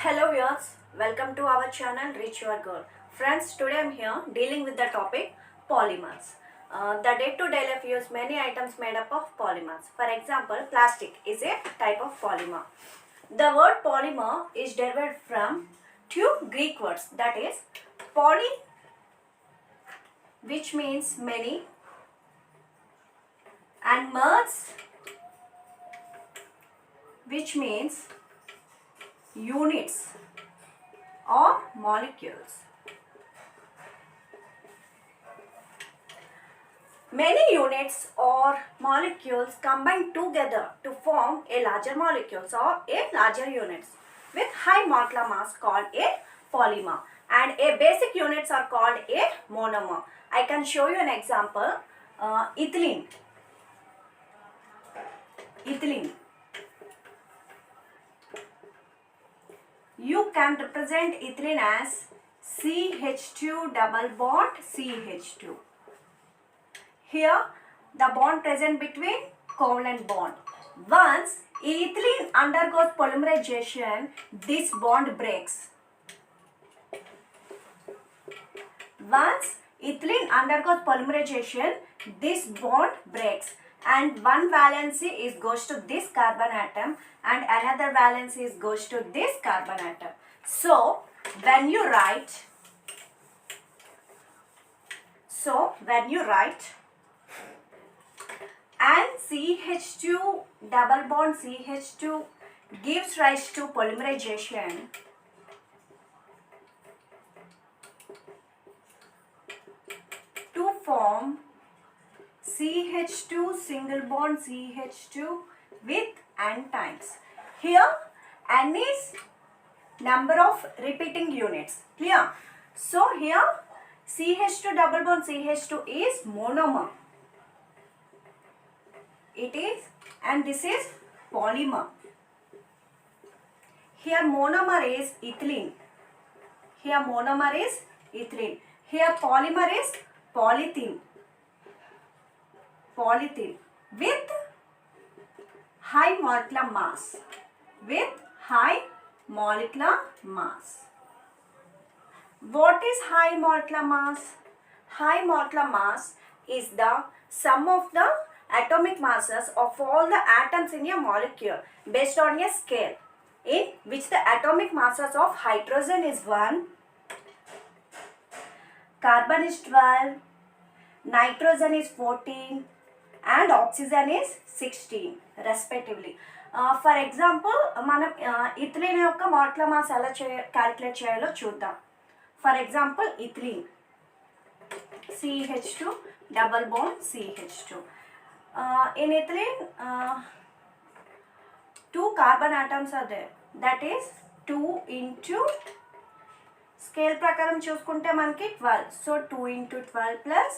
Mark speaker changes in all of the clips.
Speaker 1: Hello viewers, welcome to our channel Reach Your Goal. Friends, today I am here dealing with the topic polymers. The day-to-day life use many items made up of polymers. For example, plastic is a type of polymer. The word polymer is derived from two Greek words, that is poly, which means many, and mers, which means units or molecules. Many units or molecules combine together to form a larger molecules or a larger units with high molecular mass called a polymer, and a basic units are called a monomer. I can show you an example. Ethylene. You can represent ethylene as CH2 double bond CH2. Here the bond present between covalent bond. Once ethylene undergoes polymerization, this bond breaks. Once ethylene undergoes polymerization, this bond breaks, and one valency goes to this carbon atom and another valency goes to this carbon atom. So when you write and CH2 double bond CH2 gives rise to polymerization, to form CH2 single bond CH2 with N times. Here N is number of repeating units. Clear? So here CH2 double bond CH2 is monomer. It is, and this is polymer. Here monomer is ethylene. Here monomer is ethylene. Here polymer is polythene with high molecular mass. What is high molecular mass? High molecular mass is the sum of the atomic masses of all the atoms in a molecule based on a scale in which the atomic masses of hydrogen is 1, carbon is 12, nitrogen is 14, and oxygen is 16 respectively. For example, మనం ethylene యొక్క molecular mass ఎలా calculate చేయాలో చూద్దాం. For example, ethylene CH2 double bond CH2. In ethylene, 2 carbon atoms are there. That is 2 into scale ప్రకారం చూసుకుంటే మనకి 12. So 2 into 12 plus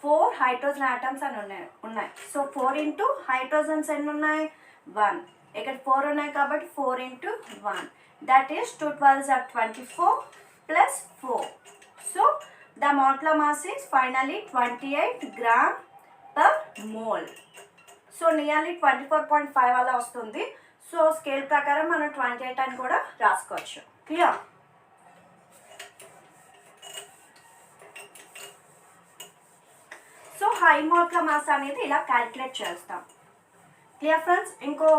Speaker 1: 4 hydrogen atoms అని ఉన్నాయి. So 4 into hydrogens ఎన్ని ఉన్నాయి? 1. ఇక్కడ 4 ఉన్నాయి కాబట్టి 4 into 1. That is 2 12s are 24 plus 4. So the molecular mass is finally 28 gram per mole. So nearly 24.5 అలా వస్తుంది. సో స్కేల్ ప్రకారం మనం 28 అని కూడా రాసుకోవచ్చు. Clear? So high molecular mass అనేది ఇలా క్యాలిక్యులేట్ చేస్తాం. Clear friends? ఇంకో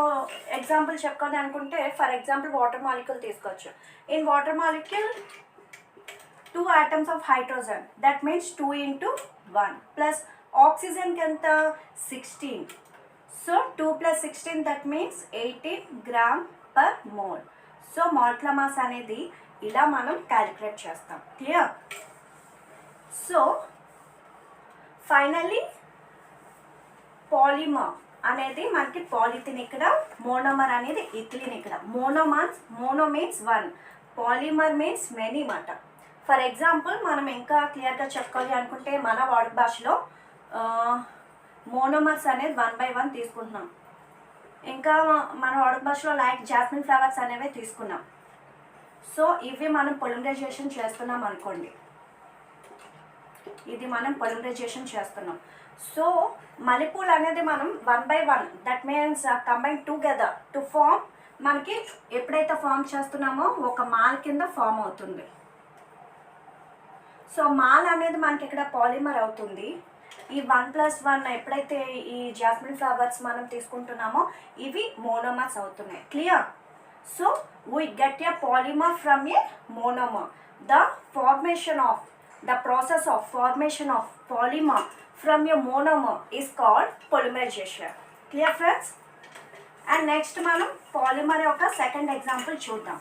Speaker 1: ఎగ్జాంపుల్ చెప్పుకోవాలి అనుకుంటే, ఫర్ ఎగ్జాంపుల్ వాటర్ మాలిక్యూల్ తీసుకోవచ్చు. In water molecule 2 atoms of hydrogen, that means 2 into 1 plus oxygen కి ఎంత 16. So 2 plus 16, that means 18 gram per mole. So molecular mass అనేది ఇలా మనం క్యాలిక్యులేట్ చేస్తాం. క్లియర్? సో ఫైనల్లీ పాలిమర్ అనేది మనకి పాలిథిన్, ఇక్కడ మోనోమర్ అనేది ఇథిలిన్. ఇక్కడ mono means 1, polymer means many మాట. ఫర్ ఎగ్జాంపుల్ మనం ఇంకా క్లియర్గా చెప్పుకోవాలి అనుకుంటే, మన వాడుక భాషలో మోనోమర్స్ అనేది 1 by 1 తీసుకుంటున్నాం. ఇంకా మన వాడుక భాషలో లైక్ జాస్మిన్ ఫ్లవర్స్ అనేవి తీసుకున్నాం. సో ఇవి మనం పొలిమరైజేషన్ చేస్తున్నాం అనుకోండి. ఇది మనం పొలిమరైజేషన్ చేస్తున్నాం. సో మల్లెపూలు అనేది మనం 1 by 1, that means combine together to form మనకి ఎప్పుడైతే ఫామ్ చేస్తున్నామో ఒక మాల్ కింద ఫామ్ అవుతుంది. సో మాల్ అనేది మనకి ఇక్కడ పాలిమర్ అవుతుంది. ఈ 1+1 ఎప్పుడైతే ఈ జాస్మిన్ ఫ్లవర్స్ మనం తీసుకుంటున్నామో ఇవి మోనోమర్స్ అవుతున్నాయి. Clear? So we get a polymer from A monomer. The process of formation of polymer from a monomer is called polymerization. Clear friends? And next మనం పాలిమర్ యొక్క సెకండ్ ఎగ్జాంపుల్ చూద్దాం.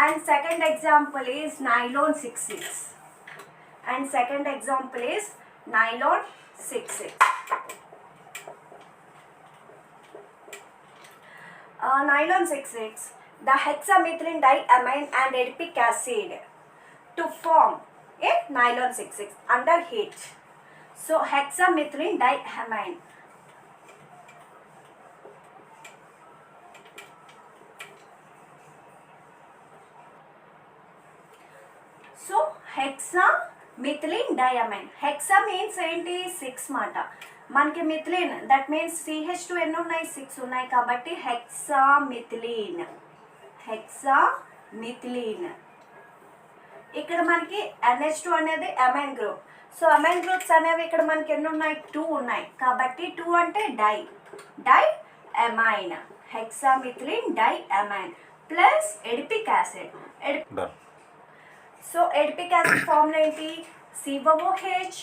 Speaker 1: And second example is nylon 6,6. And second example is nylon 6,6. Nylon 6,6, the hexamethylene diamine and adipic acid to form a nylon 6,6 under heat. So hexamethylene diamine. So hexamethylene diamine. Hexa means ఏంటి? 6 మాట. మనకి methylene that means CH2 ఎన్ని ఉన్నాయి? 6 ఉన్నాయి కాబట్టి హెక్సామిథిలీన్. ఇక్కడ మనకి NH2 అనేది amine group. So amine groups అనేవి ఇక్కడ మనకి ఎన్ని ఉన్నాయి? 2 ఉన్నాయి కాబట్టి 2 అంటే diamine, hexamethylene diamine plus adipic acid. So adipic acid formula ఏంటి? COOH,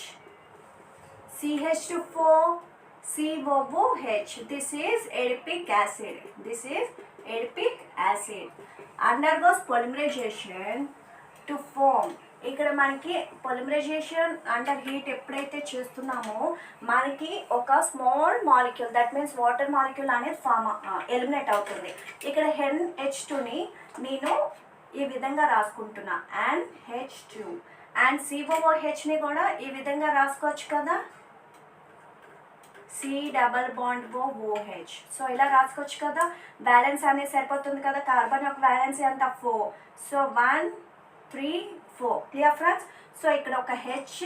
Speaker 1: CH2 COOH. This is adipic acid. Undergoes polymerization to form. ఇక్కడ మనకి పొలిమరైజేషన్ అండర్ హీట్ ఎప్పుడైతే చేస్తున్నామో మనకి ఒక small molecule that means water molecule అనేది eliminate అవుతుంది. ఇక్కడ NH2ని నేను ఈ విధంగా రాసుకుంటున్నా NH2 అండ్ COOHని కూడా ఈ విధంగా రాసుకోవచ్చు కదా, C+OH. సో ఇలా రాసుకోవచ్చు కదా. బ్యాలెన్స్ అనేది సరిపోతుంది కదా. కార్బన్ యొక్క బ్యాలెన్స్ ఎంత? 4. సో 1 3 4. Clear friends? సో ఇక్కడ ఒక H,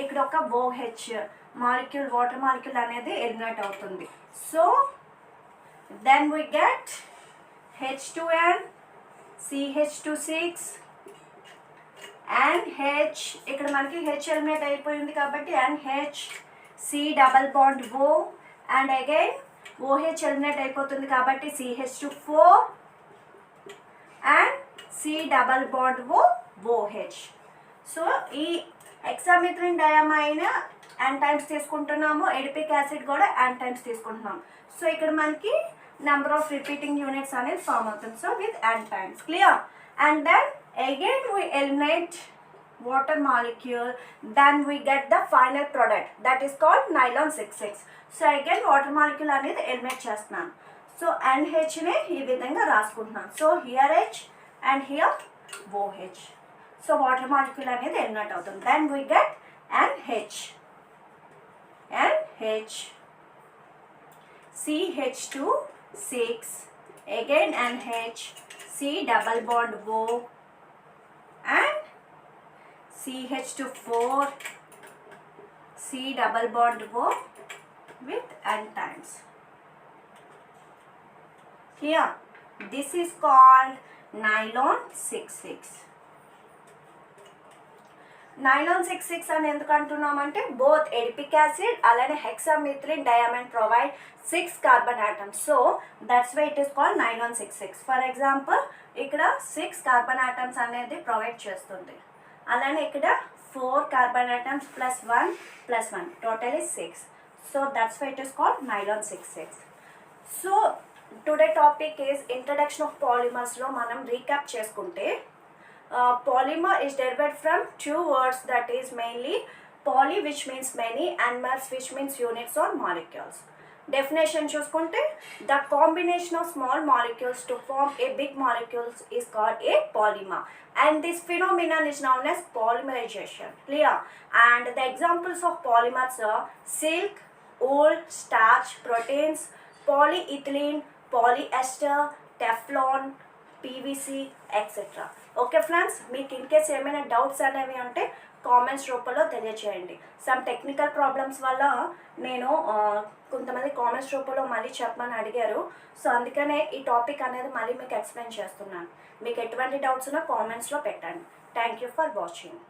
Speaker 1: ఇక్కడ ఒక OH మాలిక్యూల్, వాటర్ మాలిక్యూల్ అనేది ఎలిమినేట్ అవుతుంది. So then we get H2N CH2 and H. ఇక్కడ మనకి H ఎలిమినేట్ అయిపోయింది కాబట్టి NH C+O and again OH eliminate అయిపోతుంది కాబట్టి CH2 and C+OH. సో ఈ హెక్సామిథిలిన్ డయామైన్ n టైమ్స్ తీసుకుంటున్నాము, ఎడిపిక్ యాసిడ్ కూడా n టైమ్స్ తీసుకుంటున్నాము. సో ఇక్కడ మనకి నెంబర్ ఆఫ్ రిపీటింగ్ యూనిట్స్ అనేది ఫామ్ అవుతుంది. So with n times. Clear? And then again we eliminate water molecule, then we get the final product that is called nylon 6,6. so again water molecule అనేది eliminate చేస్తున్నాను. So NHని ఈ విధంగా రాసుకుంటున్నాను. So here H and here OH. So water molecule అనేది eliminate అవుతుంది. then we get NH CH2 6 again NH C+O and CH2 C+O with n times. Here this is called nylon 6,6. Nylon 6,6 అని ఎందుకు అంటున్నామంటే both adipic acid అలానే hexamethylene diamine provide 6 carbon atoms. So that's why it is called nylon 6,6. For example ఇక్కడ 6 carbon atoms అనేది provide చేస్తుంది. అలానే ఇక్కడ 4 carbon atoms +1 total is 6. So that's why it is called nylon 6,6. So today topic is introduction of పాలిమర్స్లో మనం recap చేసుకుంటే polymer is derived from 2 words, that is mainly poly which means many and mers which means units or molecules. Definition చూసుకుంటే the combination of small molecules to form a big molecules is called a polymer and this phenomenon is known as polymerization. Clear? And the examples of polymers are silk, wool, starch, proteins, polyethylene, polyester, Teflon, PVC, etc. Okay friends, మీకు in case ఏమైనా doubts అనేవి ఉంటే comments రూపంలో తెలియచేయండి. Some technical problems వల్ల నేను కొంతమంది comments రూపంలో మళ్ళీ చెప్పమని అడిగారు. సో అందుకనే ఈ టాపిక్ అనేది మళ్ళీ మీకు ఎక్స్ప్లెయిన్ చేస్తున్నాను. మీకు ఎటువంటి డౌట్స్ ఉన్నా కామెంట్స్లో పెట్టండి. Thank you for watching.